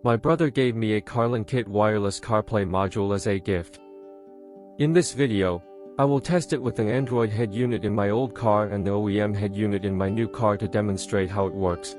My brother gave me a CarlinKit wireless CarPlay module as a gift. In this video, I will test it with the Android head unit in my old car and the OEM head unit in my new car to demonstrate how it works.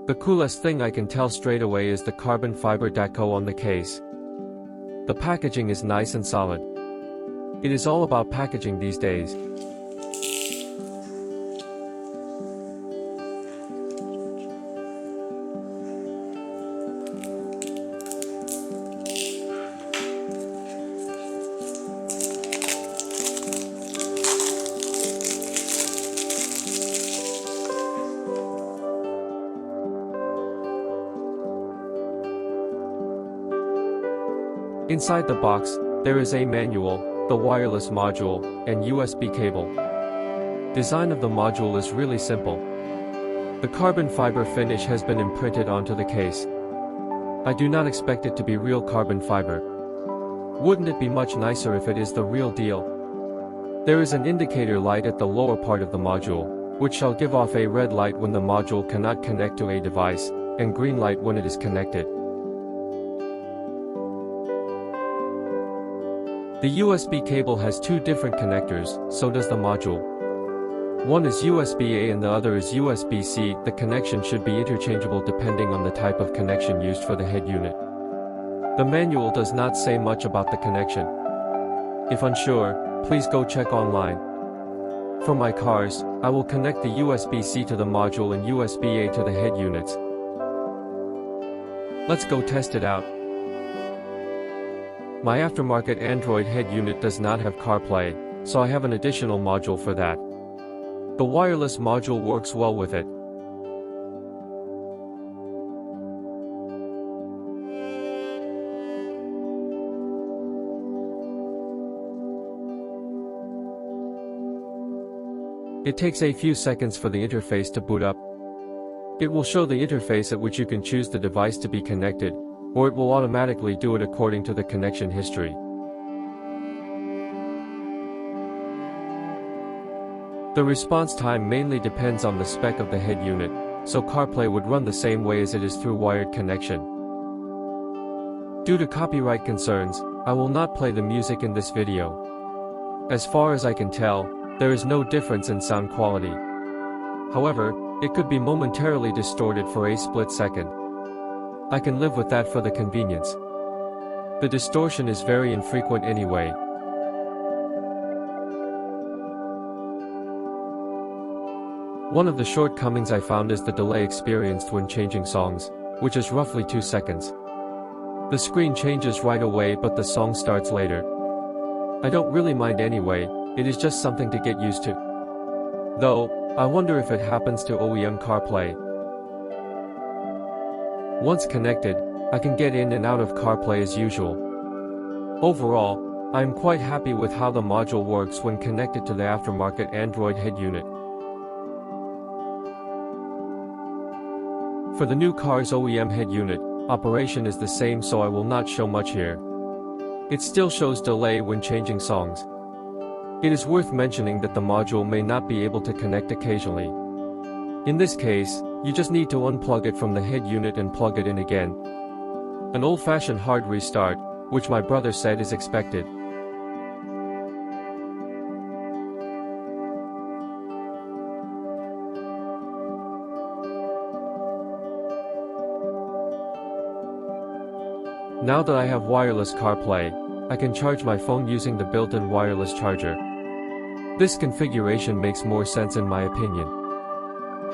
The coolest thing I can tell straight away is the carbon fiber deco on the case. The packaging is nice and solid. It is all about packaging these days. Inside the box, there is a manual, the wireless module, and USB cable. Design of the module is really simple. The carbon fiber finish has been imprinted onto the case. I do not expect it to be real carbon fiber. Wouldn't it be much nicer if it is the real deal? There is an indicator light at the lower part of the module, which shall give off a red light when the module cannot connect to a device, and green light when it is connected. The USB cable has two different connectors, so does the module. One is USB-A and the other is USB-C. The connection should be interchangeable depending on the type of connection used for the head unit. The manual does not say much about the connection. If unsure, please go check online. For my cars, I will connect the USB-C to the module and USB-A to the head units. Let's go test it out. My aftermarket Android head unit does not have CarPlay, so I have an additional module for that. The wireless module works well with it. It takes a few seconds for the interface to boot up. It will show the interface at which you can choose the device to be connected, or it will automatically do it according to the connection history. The response time mainly depends on the spec of the head unit, so CarPlay would run the same way as it is through wired connection. Due to copyright concerns, I will not play the music in this video. As far as I can tell, there is no difference in sound quality. However, it could be momentarily distorted for a split second. I can live with that for the convenience. The distortion is very infrequent anyway. One of the shortcomings I found is the delay experienced when changing songs, which is roughly 2 seconds. The screen changes right away but the song starts later. I don't really mind anyway, it is just something to get used to. Though, I wonder if it happens to OEM CarPlay. Once connected, I can get in and out of CarPlay as usual. Overall, I am quite happy with how the module works when connected to the aftermarket Android head unit. For the new car's OEM head unit, operation is the same, so I will not show much here. It still shows delay when changing songs. It is worth mentioning that the module may not be able to connect occasionally. In this case, you just need to unplug it from the head unit and plug it in again. An old-fashioned hard restart, which my brother said is expected. Now that I have wireless CarPlay, I can charge my phone using the built-in wireless charger. This configuration makes more sense in my opinion.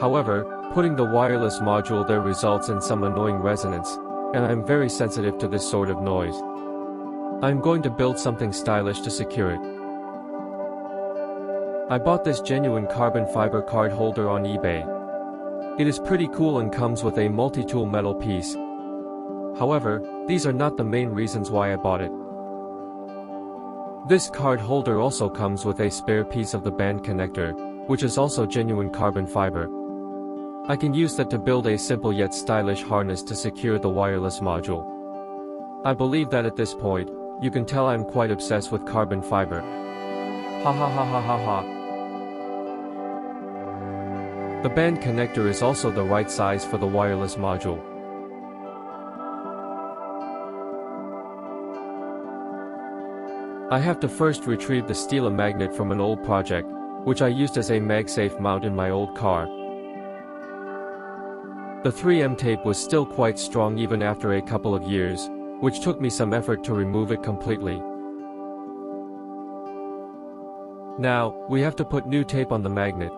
However, putting the wireless module there results in some annoying resonance, and I am very sensitive to this sort of noise. I am going to build something stylish to secure it. I bought this genuine carbon fiber card holder on eBay. It is pretty cool and comes with a multi-tool metal piece. However, these are not the main reasons why I bought it. This card holder also comes with a spare piece of the band connector, which is also genuine carbon fiber. I can use that to build a simple yet stylish harness to secure the wireless module. I believe that at this point, you can tell I'm quite obsessed with carbon fiber. Ha ha ha ha ha ha. The band connector is also the right size for the wireless module. I have to first retrieve the steel magnet from an old project, which I used as a MagSafe mount in my old car. The 3M tape was still quite strong even after a couple of years, which took me some effort to remove it completely. Now, we have to put new tape on the magnet.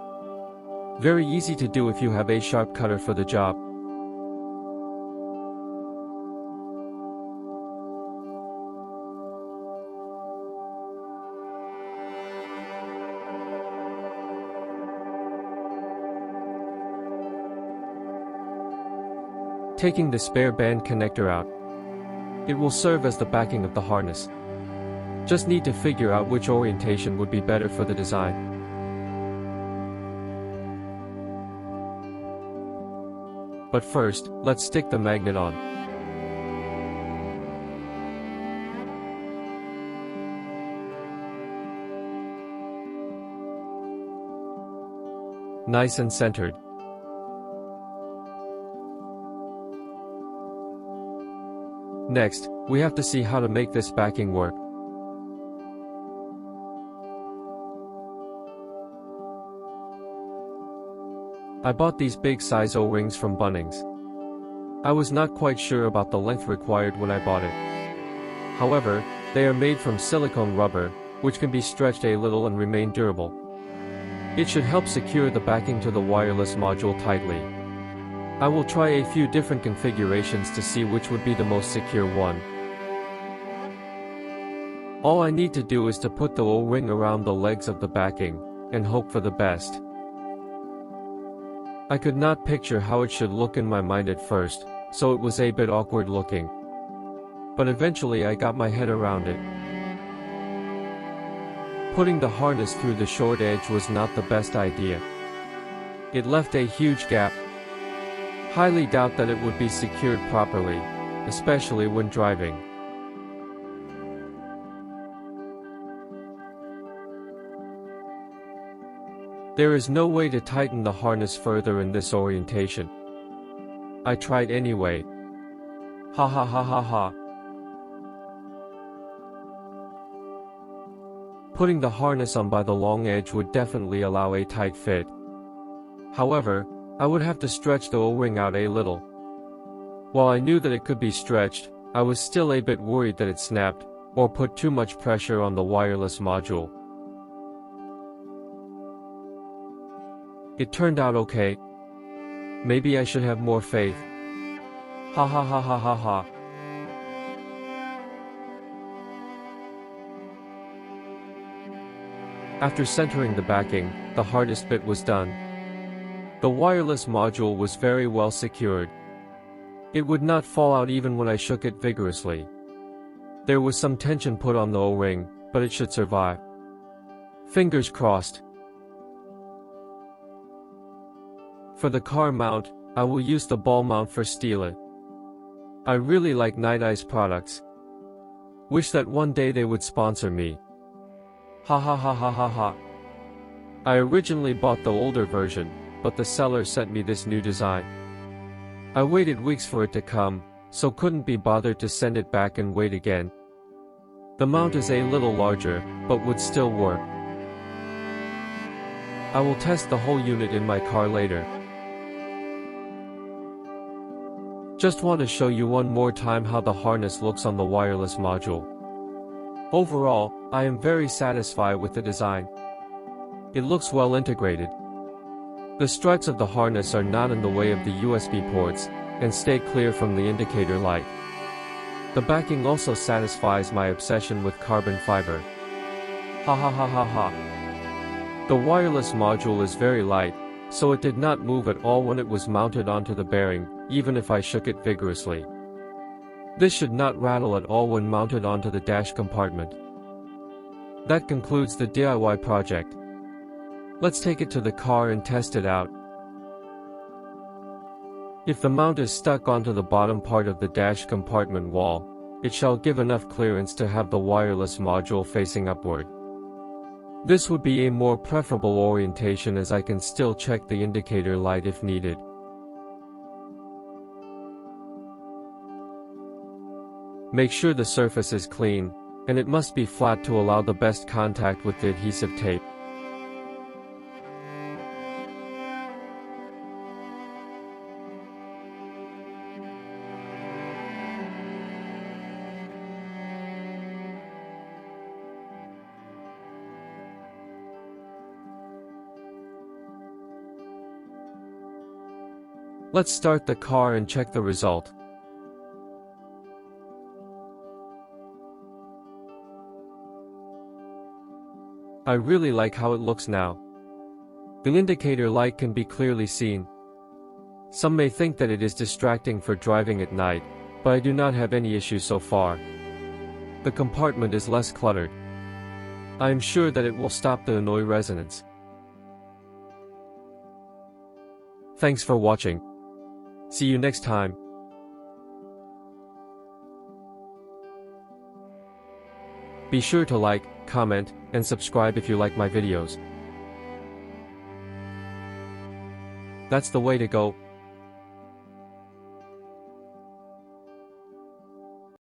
Very easy to do if you have a sharp cutter for the job. Taking the spare band connector out. It will serve as the backing of the harness. Just need to figure out which orientation would be better for the design. But first, let's stick the magnet on. Nice and centered. Next, we have to see how to make this backing work. I bought these big size O-rings from Bunnings. I was not quite sure about the length required when I bought it. However, they are made from silicone rubber, which can be stretched a little and remain durable. It should help secure the backing to the wireless module tightly. I will try a few different configurations to see which would be the most secure one. All I need to do is to put the O-ring around the legs of the backing, and hope for the best. I could not picture how it should look in my mind at first, so it was a bit awkward looking. But eventually I got my head around it. Putting the harness through the short edge was not the best idea. It left a huge gap. Highly doubt that it would be secured properly, especially when driving. There is no way to tighten the harness further in this orientation. I tried anyway. Ha ha ha ha ha. Putting the harness on by the long edge would definitely allow a tight fit. However, I would have to stretch the O-ring out a little. While I knew that it could be stretched, I was still a bit worried that it snapped, or put too much pressure on the wireless module. It turned out okay. Maybe I should have more faith. Ha ha ha ha ha ha. After centering the backing, the hardest bit was done. The wireless module was very well secured. It would not fall out even when I shook it vigorously. There was some tension put on the O-ring, but it should survive. Fingers crossed. For the car mount, I will use the ball mount for Steal-It. I really like Night Eyes products. Wish that one day they would sponsor me. Ha ha ha ha ha ha. I originally bought the older version, but the seller sent me this new design. I waited weeks for it to come, so couldn't be bothered to send it back and wait again. The mount is a little larger, but would still work. I will test the whole unit in my car later. Just want to show you one more time how the harness looks on the wireless module. Overall, I am very satisfied with the design. It looks well integrated. The struts of the harness are not in the way of the USB ports, and stay clear from the indicator light. The backing also satisfies my obsession with carbon fiber. Ha ha ha ha ha. The wireless module is very light, so it did not move at all when it was mounted onto the bearing, even if I shook it vigorously. This should not rattle at all when mounted onto the dash compartment. That concludes the DIY project. Let's take it to the car and test it out. If the mount is stuck onto the bottom part of the dash compartment wall, it shall give enough clearance to have the wireless module facing upward. This would be a more preferable orientation as I can still check the indicator light if needed. Make sure the surface is clean, and it must be flat to allow the best contact with the adhesive tape. Let's start the car and check the result. I really like how it looks now. The indicator light can be clearly seen. Some may think that it is distracting for driving at night, but I do not have any issues so far. The compartment is less cluttered. I am sure that it will stop the annoying resonance. Thanks for watching. See you next time. Be sure to like, comment, and subscribe if you like my videos. That's the way to go.